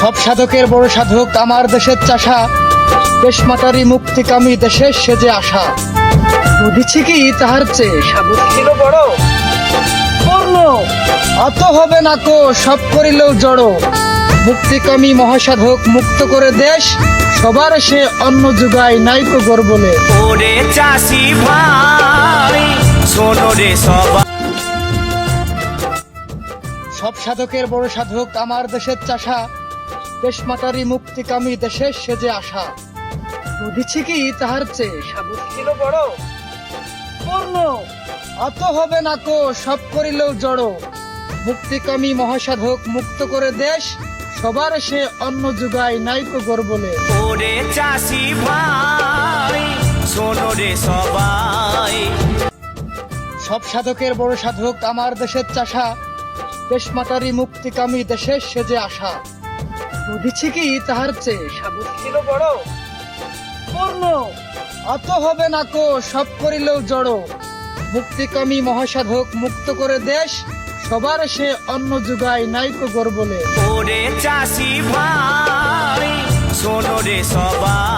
সব সাধকের বড় সাধক আমার দেশের চাষা, দেশমাতারি মুক্তিকামী দেশের সেজে আসা। বুঝিছি কি তাহার চেয়ে সাধক ছিল বড়, পূর্ণ অত হবে না কো সব করিলেও জড়ো। মুক্তিকামী মহাসাধক মুক্ত করে দেশ, সবার সে অন্ন যুগায় নাইকো গর্বলে। ওরে চাষি ভাই শোনো রে সবাই, সব সাধকের বড় সাধক আমার দেশের চাষা, দেশমাতারি মুক্তিকামী দেশের সেজে আসা। বুঝিছি কি তাহার চেয়ে সাধক ছিল বড়, পূর্ণ অত হবে না কো সব করিলেও জড়ো। মুক্তিকামী মহাসাধক মুক্ত করে দেশ, সবার সে অন্ন যুগায় নাইকো গর্বলে। ওরে চাষি ভাই শোনো রে সবাই, সব সাধকের বড় সাধক আমার দেশের চাষা, দেশমাতারি মুক্তিকামী দেশের সেজে আসা। বুঝিছি কি তাহার চেয়ে সাধক ছিল বড়, পূর্ণ অত হবে না কো সব করিলেও জড়ো। মুক্তিকামী মহাসাধক মুক্ত করে দেশ, সবার সে অন্ন যুগায় নাইকো গর্বলে। ওরে চাষি ভাই শোনো রে সবাই।